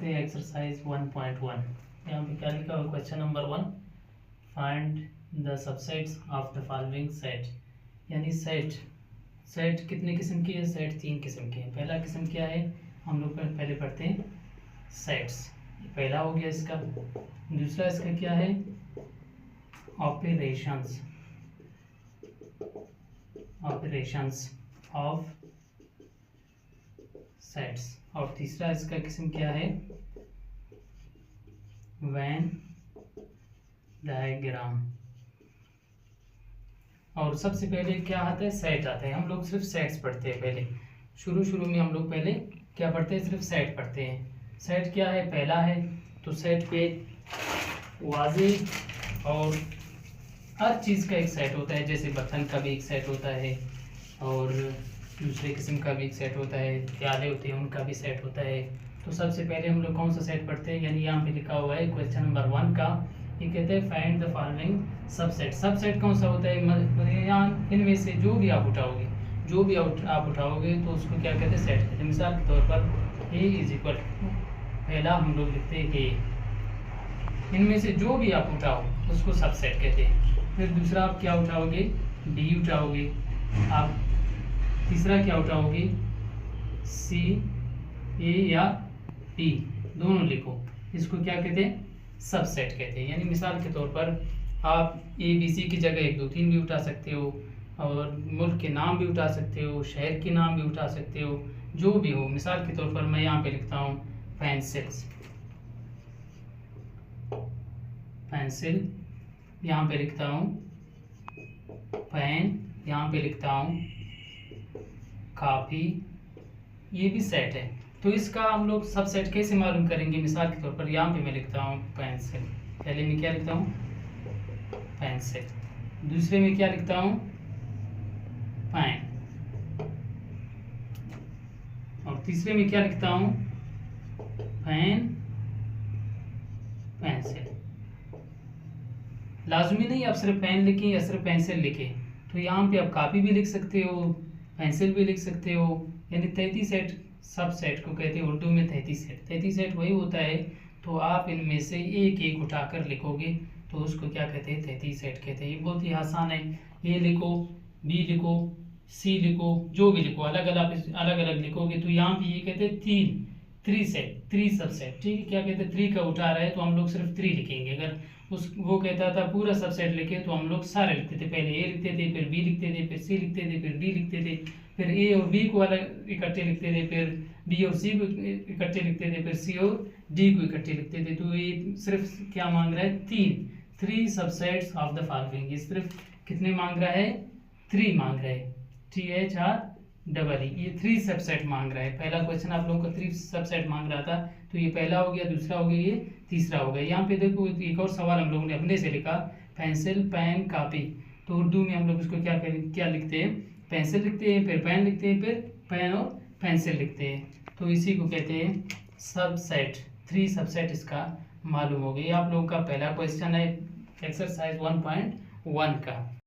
करते हैं एक्सरसाइज 1.1। यहाँ पे क्या लिखा हुआ question number 1, find the subsets of the following set. यानी सेट कितने किस्म की है? सेट 3 किस्म के हैं। पहला किस्म क्या है? हम लोग पहले पढ़ते हैं सेट्स। पहला हो गया इसका। दूसरा इसका क्या है? Operations of sets. और तीसरा इसका किस्म क्या है? Venn diagram. और सबसे पहले क्या आता है? सेट आता है। हम लोग सिर्फ सेट्स पढ़ते हैं। पहले शुरू में हम लोग पहले क्या पढ़ते हैं? सिर्फ सेट पढ़ते हैं। सेट क्या है? पहला है तो सेट पे वाज़ेह और हर चीज़ का एक सेट होता है। जैसे बर्तन का भी एक सेट होता है और दूसरे किस्म का भी एक सेट होता है, प्याले होते हैं उनका भी सेट होता है। तो सबसे पहले हम लोग कौन सा सेट पढ़ते हैं? यानी यहाँ पे लिखा हुआ है क्वेश्चन नंबर 1 का, ये कहते हैं find the following subset. Subset कौन सा होता है? यहाँ इनमें से जो भी आप उठाओगे तो उसको क्या कहते हैं? सेट कहते हैं। मिसाल के तौर पर ए इज इक्वल, पहला हम लोग लिखते हैं ए, इनमें से जो भी आप उठाओ उसको सबसेट कहते हैं। फिर दूसरा आप क्या उठाओगे? डी उठाओगे। आप तीसरा क्या उठाओगे? सी, ए या पी, दोनों लिखो, इसको क्या कहते हैं? सबसेट कहते हैं। यानी मिसाल के तौर पर आप ए बी सी की जगह 1 2 3 भी उठा सकते हो और मुल्क के नाम भी उठा सकते हो, शहर के नाम भी उठा सकते हो, जो भी हो। मिसाल के तौर पर मैं यहाँ पे लिखता हूँ पेंसिल, यहाँ पे लिखता हूँ पेन, यहाँ पे लिखता हूँ कापी, ये भी सेट है। तो इसका हम लोग सब सेट कैसे मालूम करेंगे? मिसाल के तौर पर यहाँ पे मैं लिखता हूँ पेंसिल, पहले मैं क्या लिखता हूँ? पेंसिल। दूसरे में क्या लिखता हूँ? पेन। और तीसरे में क्या लिखता हूँ? Pen, pencil. लाजमी नहीं आप सिर्फ पेन लिखें या सिर्फ पेंसिल लिखें। तो यहाँ पे आप कापी भी लिख सकते हो, पेंसिल भी लिख सकते हो। यानी 33 सेट सब सेट को कहते हैं उर्दू में 33 सेट। 33 सेट वही होता है। तो आप इनमें से एक एक उठाकर लिखोगे तो उसको क्या कहते हैं? 33 सेट कहते हैं। ये बहुत ही आसान है। ए लिखो, बी लिखो, सी लिखो, जो भी लिखो, अलग अलग लिखोगे तो यहाँ पे ये कहते हैं 3 सबसेट। ठीक है, क्या कहते हैं? 3 का उठा रहा है तो हम लोग सिर्फ 3 लिखेंगे। अगर वो कहता था पूरा सबसेट लिखे तो हम लोग सारे लिखते थे। पहले ए लिखते थे, फिर बी लिखते थे, फिर सी लिखते थे, फिर डी लिखते थे, फिर ए और बी को अलग इकट्ठे लिखते थे, फिर बी और सी को इकट्ठे लिखते थे, फिर सी और डी को इकट्ठे लिखते थे। तो ये सिर्फ क्या मांग रहा है? 3 सबसेट्स ऑफ द फॉलोइंग। ये सिर्फ कितने मांग रहा है? 3 मांग रहा है। THREE, ये 3 सबसेट मांग रहा है। पहला क्वेश्चन आप लोगों को 3 सबसेट मांग रहा था, तो ये पहला हो गया, दूसरा हो गया, ये तीसरा हो गया। यहाँ पे देखो एक और सवाल हम लोगों ने अपने से लिखा, पेंसिल, पेन, कापी। तो उर्दू में हम लोग इसको क्या लिखते हैं? पेंसिल लिखते हैं, फिर पेन लिखते हैं, फिर पेन और पेंसिल लिखते हैं। तो इसी को कहते हैं सबसेट। 3 सबसेट इसका मालूम हो गया। आप लोगों का पहला क्वेश्चन है एक्सरसाइज 1.1 का।